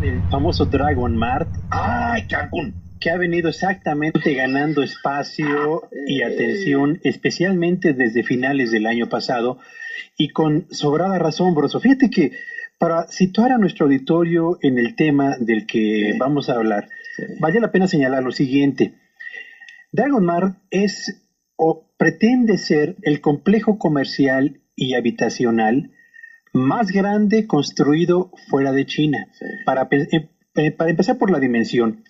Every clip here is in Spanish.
El famoso Dragon Mart, ¡Ay, Cancún! que ha venido exactamente ganando espacio y atención, especialmente desde finales del año pasado, y con sobrada razón, Broso. Fíjate que para situar a nuestro auditorio en el tema del que vamos a hablar, vale la pena señalar lo siguiente. Dragon Mart es o pretende ser el complejo comercial y habitacional más grande construido fuera de China. Para empezar por la dimensión,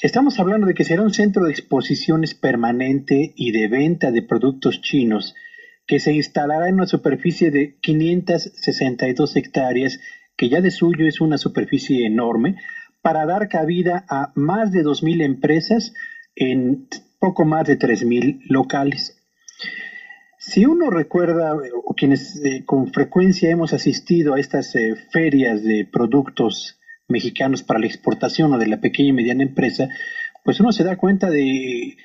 estamos hablando de que será un centro de exposiciones permanente y de venta de productos chinos que se instalará en una superficie de 562 hectáreas, que ya de suyo es una superficie enorme, para dar cabida a más de 2.000 empresas en poco más de 3.000 locales. Si uno recuerda, o quienes con frecuencia hemos asistido a estas ferias de productos mexicanos para la exportación o de la pequeña y mediana empresa, pues uno se da cuenta de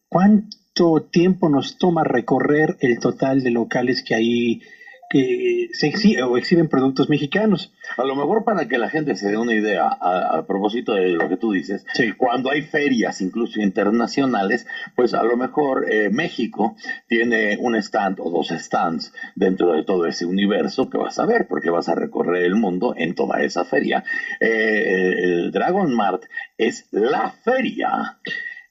cuánto tiempo nos toma recorrer el total de locales que ahí exhiben productos mexicanos. A lo mejor para que la gente se dé una idea, a propósito de lo que tú dices, Sí. cuando hay ferias, incluso internacionales, pues a lo mejor México tiene un stand o dos stands dentro de todo ese universo que vas a ver, porque vas a recorrer el mundo en toda esa feria. El Dragon Mart es la feria.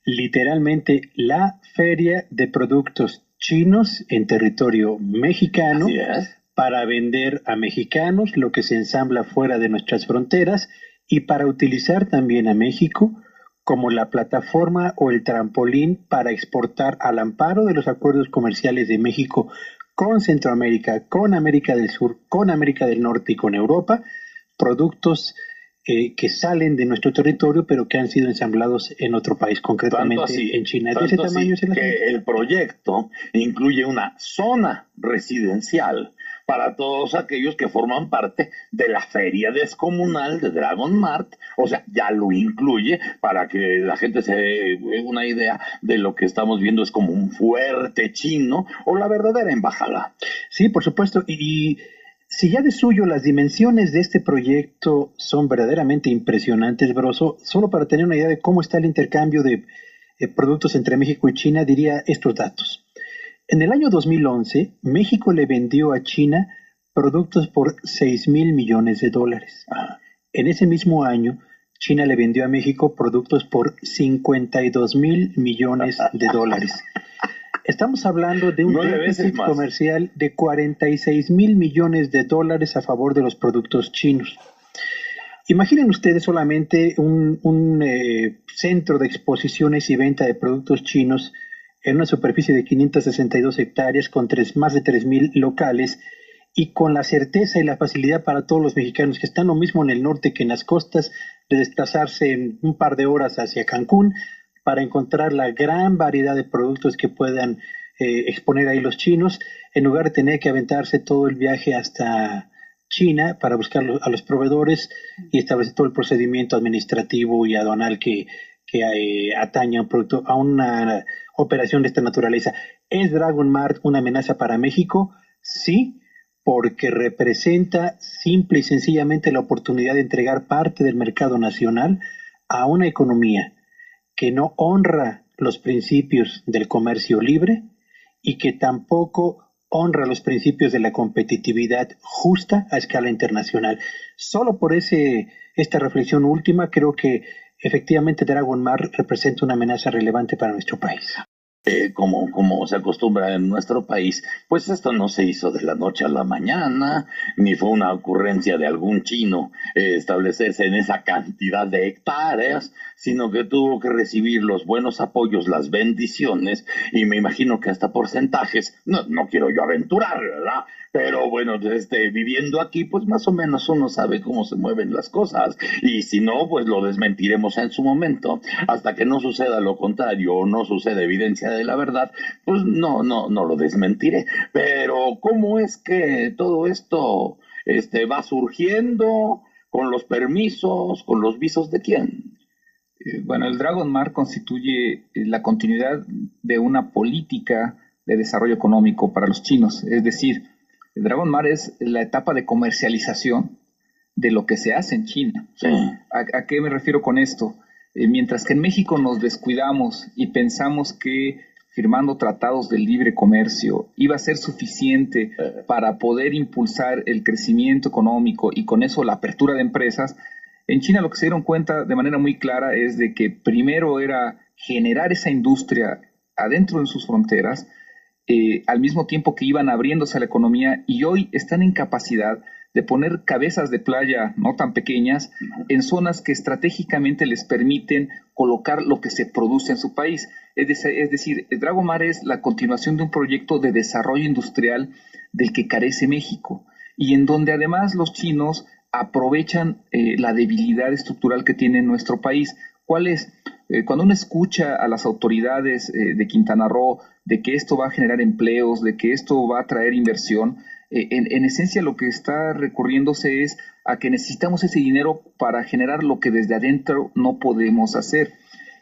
Literalmente la feria de productos chinos en territorio mexicano. Así es. Para vender a mexicanos lo que se ensambla fuera de nuestras fronteras y para utilizar también a México como la plataforma o el trampolín para exportar al amparo de los acuerdos comerciales de México con Centroamérica, con América del Sur, con América del Norte y con Europa, productos que salen de nuestro territorio, pero que han sido ensamblados en otro país, concretamente así, en China. De ese tamaño es el que el proyecto incluye una zona residencial para todos aquellos que forman parte de la feria descomunal de Dragon Mart. O sea, ya lo incluye para que la gente se dé una idea de lo que estamos viendo. Es como un fuerte chino o la verdadera embajada. Sí, por supuesto. Y si ya de suyo las dimensiones de este proyecto son verdaderamente impresionantes, Broso, solo para tener una idea de cómo está el intercambio de productos entre México y China, diría estos datos. En el año 2011, México le vendió a China productos por 6.000 millones de dólares. En ese mismo año, China le vendió a México productos por 52.000 millones de dólares. Estamos hablando de un déficit comercial de 46.000 millones de dólares a favor de los productos chinos. Imaginen ustedes solamente un centro de exposiciones y venta de productos chinos en una superficie de 562 hectáreas con más de 3.000 locales y con la certeza y la facilidad para todos los mexicanos que están lo mismo en el norte que en las costas, de desplazarse en un par de horas hacia Cancún para encontrar la gran variedad de productos que puedan exponer ahí los chinos, en lugar de tener que aventarse todo el viaje hasta China para buscar a los proveedores y establecer todo el procedimiento administrativo y aduanal que atañe a un producto, a una operación de esta naturaleza. ¿Es Dragon Mart una amenaza para México? Sí, porque representa simple y sencillamente la oportunidad de entregar parte del mercado nacional a una economía que no honra los principios del comercio libre y que tampoco honra los principios de la competitividad justa a escala internacional. Solo por esta reflexión última, creo que efectivamente Dragon Mart representa una amenaza relevante para nuestro país. Como se acostumbra en nuestro país, pues esto no se hizo de la noche a la mañana, ni fue una ocurrencia de algún chino establecerse en esa cantidad de hectáreas, sino que tuvo que recibir los buenos apoyos, las bendiciones, y me imagino que hasta porcentajes, no quiero yo aventurar, ¿verdad? Pero bueno, viviendo aquí, pues más o menos uno sabe cómo se mueven las cosas, y si no, pues lo desmentiremos en su momento, hasta que no suceda lo contrario o no suceda evidencia de la verdad, pues no lo desmentiré. Pero ¿cómo es que todo esto va surgiendo? ¿Con los permisos? ¿Con los visos de quién? Bueno, el Dragon Mart constituye la continuidad de una política de desarrollo económico para los chinos. Es decir, el Dragon Mart es la etapa de comercialización de lo que se hace en China. Sí. ¿A qué me refiero con esto? Mientras que en México nos descuidamos y pensamos que firmando tratados de libre comercio iba a ser suficiente para poder impulsar el crecimiento económico y con eso la apertura de empresas, en China lo que se dieron cuenta de manera muy clara es de que primero era generar esa industria adentro de sus fronteras, al mismo tiempo que iban abriéndose a la economía, y hoy están en capacidad de poner cabezas de playa no tan pequeñas en zonas que estratégicamente les permiten colocar lo que se produce en su país. Es decir, Dragomar es la continuación de un proyecto de desarrollo industrial del que carece México, y en donde además los chinos aprovechan la debilidad estructural que tiene nuestro país. ¿Cuál es? Cuando uno escucha a las autoridades de Quintana Roo de que esto va a generar empleos, de que esto va a traer inversión, en esencia lo que está recurriéndose es a que necesitamos ese dinero para generar lo que desde adentro no podemos hacer.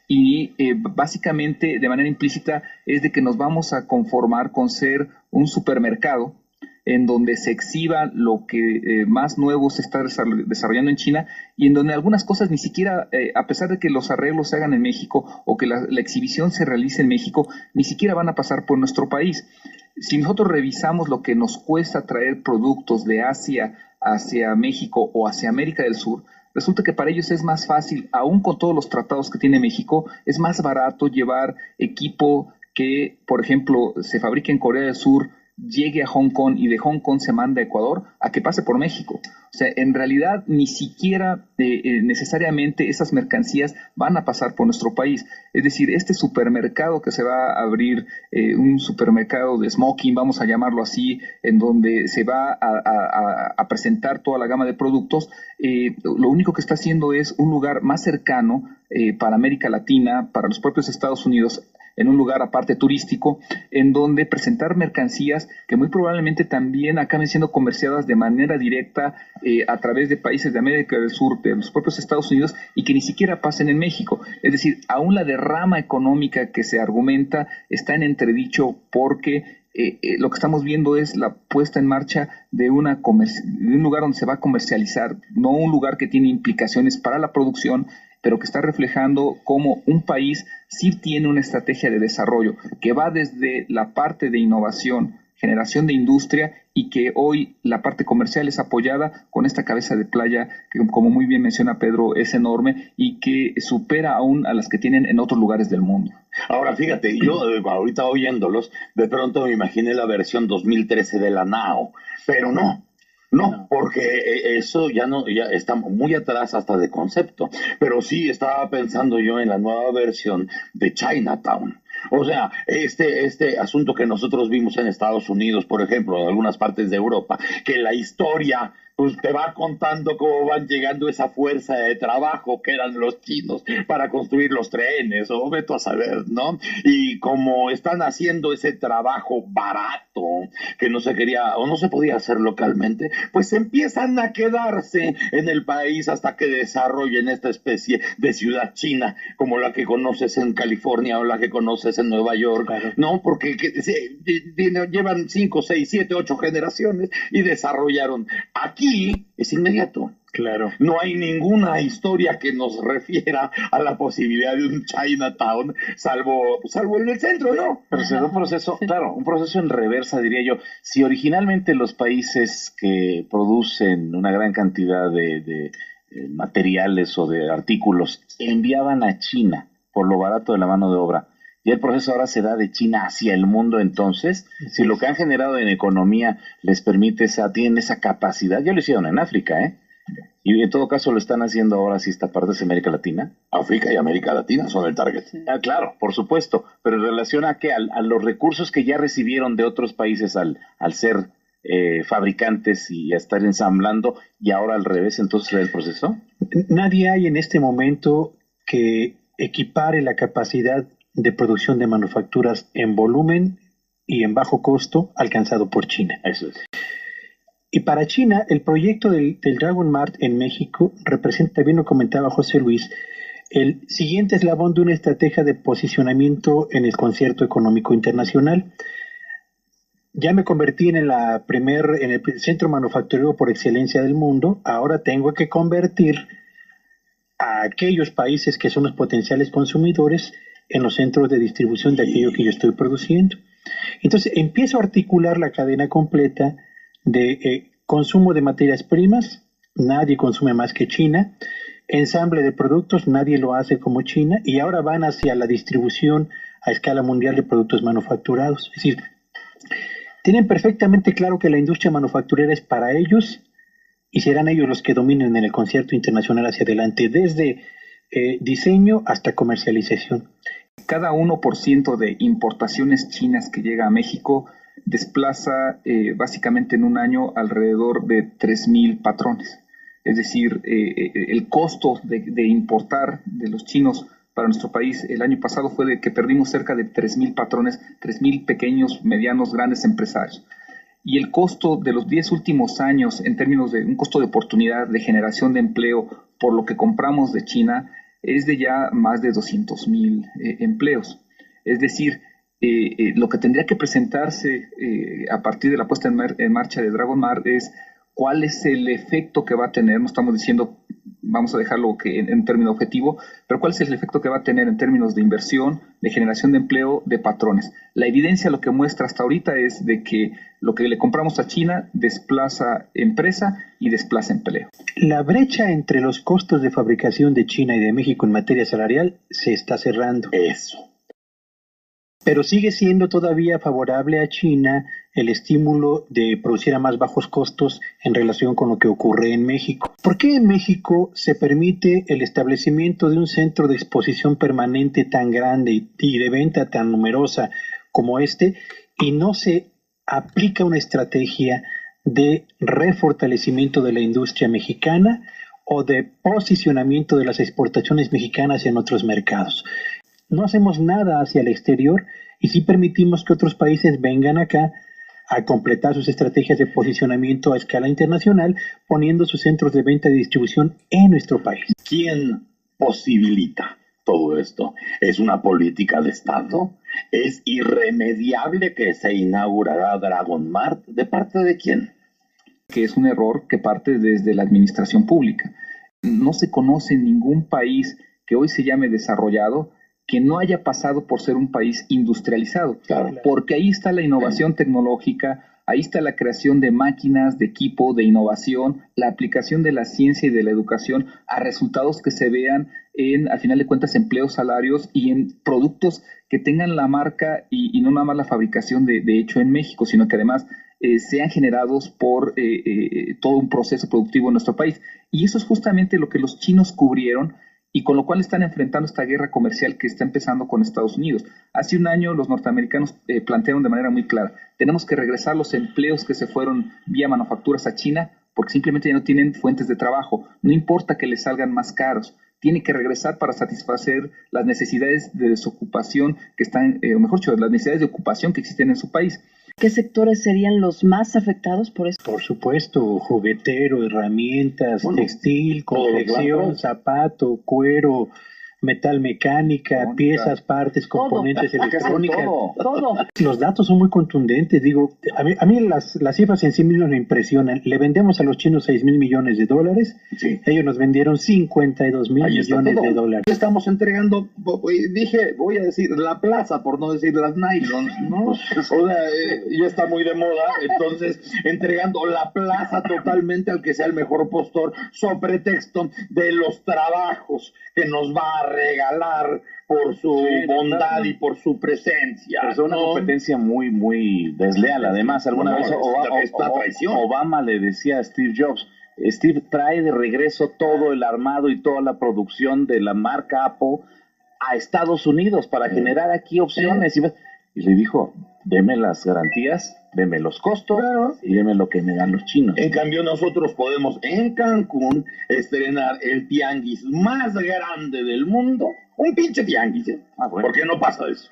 Y básicamente, de manera implícita, es de que nos vamos a conformar con ser un supermercado en donde se exhiba lo que más nuevo se está desarrollando en China, y en donde algunas cosas ni siquiera, a pesar de que los arreglos se hagan en México o que la exhibición se realice en México, ni siquiera van a pasar por nuestro país. Si nosotros revisamos lo que nos cuesta traer productos de Asia hacia México o hacia América del Sur, resulta que para ellos es más fácil, aún con todos los tratados que tiene México, es más barato llevar equipo que, por ejemplo, se fabrica en Corea del Sur, llegue a Hong Kong y de Hong Kong se manda a Ecuador, a que pase por México. O sea, en realidad ni siquiera necesariamente esas mercancías van a pasar por nuestro país. Es decir, este supermercado que se va a abrir, un supermercado de smoking, vamos a llamarlo así, en donde se va a presentar toda la gama de productos, lo único que está haciendo es un lugar más cercano para América Latina, para los propios Estados Unidos, en un lugar aparte turístico, en donde presentar mercancías que muy probablemente también acaben siendo comerciadas de manera directa a través de países de América del Sur, de los propios Estados Unidos, y que ni siquiera pasen en México. Es decir, aún la derrama económica que se argumenta está en entredicho porque lo que estamos viendo es la puesta en marcha de un lugar donde se va a comercializar, no un lugar que tiene implicaciones para la producción, pero que está reflejando cómo un país sí tiene una estrategia de desarrollo que va desde la parte de innovación, generación de industria, y que hoy la parte comercial es apoyada con esta cabeza de playa que, como muy bien menciona Pedro, es enorme y que supera aún a las que tienen en otros lugares del mundo. Ahora, fíjate, yo ahorita oyéndolos, de pronto me imaginé la versión 2013 de la NAO, pero no, porque eso ya está muy atrás hasta de concepto. Pero sí estaba pensando yo en la nueva versión de Chinatown. O sea, este asunto que nosotros vimos en Estados Unidos, por ejemplo, en algunas partes de Europa, que la historia pues te va contando cómo van llegando esa fuerza de trabajo que eran los chinos para construir los trenes, o veto a saber, ¿no? Y como están haciendo ese trabajo barato que no se quería o no se podía hacer localmente, pues empiezan a quedarse en el país hasta que desarrollen esta especie de ciudad china, como la que conoces en California o la que conoces en Nueva York, claro. ¿No? Porque llevan 5, 6, 7, 8 generaciones y desarrollaron. Aquí es inmediato. Claro. No hay ninguna historia que nos refiera a la posibilidad de un Chinatown, salvo en el centro, ¿no? Pero se da un proceso, claro, un proceso en reversa, diría yo. Si originalmente los países que producen una gran cantidad de materiales o de artículos enviaban a China por lo barato de la mano de obra, y el proceso ahora se da de China hacia el mundo, entonces, si lo que han generado en economía les permite tienen esa capacidad, ya lo hicieron en África, y en todo caso lo están haciendo ahora si esta parte es América Latina. África y América Latina son el target. Claro, por supuesto, pero en relación a a los recursos que ya recibieron de otros países al ser fabricantes y a estar ensamblando, y ahora al revés, entonces el proceso. Nadie hay en este momento que equipare la capacidad de producción de manufacturas en volumen y en bajo costo alcanzado por China. Eso es. Y para China, el proyecto del Dragon Mart en México representa, bien lo comentaba José Luis, el siguiente eslabón de una estrategia de posicionamiento en el concierto económico internacional. ya me convertí en en el centro manufacturero por excelencia del mundo. Ahora tengo que convertir a aquellos países que son los potenciales consumidores en los centros de distribución de aquello que yo estoy produciendo. Entonces empiezo a articular la cadena completa de consumo de materias primas, nadie consume más que China, ensamble de productos, nadie lo hace como China, y ahora van hacia la distribución a escala mundial de productos manufacturados. Es decir, tienen perfectamente claro que la industria manufacturera es para ellos y serán ellos los que dominen en el concierto internacional hacia adelante, desde diseño hasta comercialización. Cada 1% de importaciones chinas que llega a México desplaza básicamente en un año alrededor de 3,000 patrones. Es decir, el costo de importar de los chinos para nuestro país el año pasado fue de que perdimos cerca de 3,000 patrones, 3,000 pequeños, medianos, grandes empresarios. Y el costo de los 10 últimos años en términos de un costo de oportunidad, de generación de empleo por lo que compramos de China es de ya más de 200,000 empleos. Es decir, lo que tendría que presentarse a partir de la puesta en marcha de Dragon Mart es cuál es el efecto que va a tener. No estamos diciendo, vamos a dejarlo en término objetivo, pero cuál es el efecto que va a tener en términos de inversión, de generación de empleo, de patrones. La evidencia lo que muestra hasta ahorita es de que lo que le compramos a China desplaza empresa y desplaza empleo. La brecha entre los costos de fabricación de China y de México en materia salarial se está cerrando. Eso. Pero sigue siendo todavía favorable a China el estímulo de producir a más bajos costos en relación con lo que ocurre en México. ¿Por qué en México se permite el establecimiento de un centro de exposición permanente tan grande y de venta tan numerosa como este y no se aplica una estrategia de refortalecimiento de la industria mexicana o de posicionamiento de las exportaciones mexicanas en otros mercados? No hacemos nada hacia el exterior y sí permitimos que otros países vengan acá a completar sus estrategias de posicionamiento a escala internacional, poniendo sus centros de venta y distribución en nuestro país. ¿Quién posibilita todo esto? ¿Es una política de Estado? ¿Es irremediable que se inaugurará Dragon Mart? ¿De parte de quién? Que es un error que parte desde la administración pública. No se conoce ningún país que hoy se llame desarrollado que no haya pasado por ser un país industrializado, Claro. porque ahí está la innovación tecnológica, ahí está la creación de máquinas, de equipo, de innovación, la aplicación de la ciencia y de la educación a resultados que se vean en, al final de cuentas, empleos, salarios y en productos que tengan la marca y no nada más la fabricación de hecho en México, sino que además sean generados por todo un proceso productivo en nuestro país. Y eso es justamente lo que los chinos cubrieron y con lo cual están enfrentando esta guerra comercial que está empezando con Estados Unidos. Hace un año los norteamericanos plantearon de manera muy clara, tenemos que regresar los empleos que se fueron vía manufacturas a China porque simplemente ya no tienen fuentes de trabajo. No importa que les salgan más caros, tiene que regresar para satisfacer las necesidades de desocupación que están, o mejor dicho, las necesidades de ocupación que existen en su país. ¿Qué sectores serían los más afectados por esto? Por supuesto, juguetero, herramientas, textil, confección, zapato, cuero, metal mecánica, piezas, partes, componentes electrónicas. Todo. Los datos son muy contundentes. Digo, a mí las cifras en sí mismas me impresionan. Le vendemos a los chinos 6,000 millones de dólares. Sí. Ellos nos vendieron 52,000 millones de dólares. Estamos entregando, voy a decir la plaza, por no decir las nylons, ¿no? O sea, ya está muy de moda, entonces entregando la plaza totalmente al que sea el mejor postor, sobre pretexto de los trabajos que nos va a regalar por su bondad y por su presencia. Es una competencia muy, muy desleal. Además, alguna vez Obama le decía a Steve Jobs, Steve, trae de regreso todo el armado y toda la producción de la marca Apple a Estados Unidos para generar aquí opciones. Y le dijo, deme las garantías, deme los costos y deme lo que me dan los chinos. En cambio, nosotros podemos en Cancún estrenar el tianguis más grande del mundo. Un pinche tianguis, ¿eh? Bueno. ¿Por qué no pasa eso?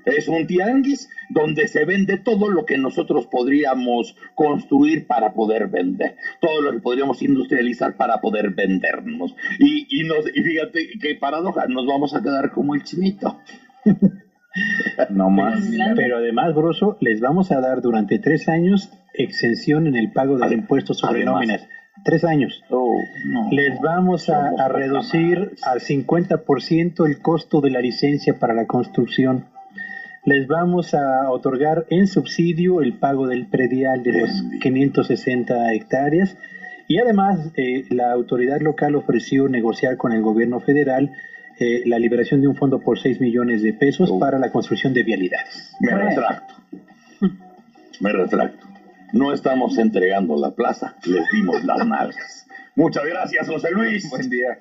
Es un tianguis donde se vende todo lo que nosotros podríamos construir para poder vender, todo lo que podríamos industrializar para poder vendernos. Y fíjate qué paradoja, nos vamos a quedar como el chinito. No más. Pero además, Broso, les vamos a dar durante 3 años exención en el pago del impuesto sobre además. nóminas. 3 años. Oh, no. Les vamos a reducir al 50% el costo de la licencia para la construcción. Les vamos a otorgar en subsidio el pago del predial de los 560 hectáreas. Y además, la autoridad local ofreció negociar con el gobierno federal la liberación de un fondo por 6 millones de pesos para la construcción de vialidades. Me retracto. Me retracto. No estamos entregando la plaza, les dimos las nalgas. Muchas gracias, José Luis. Buen día.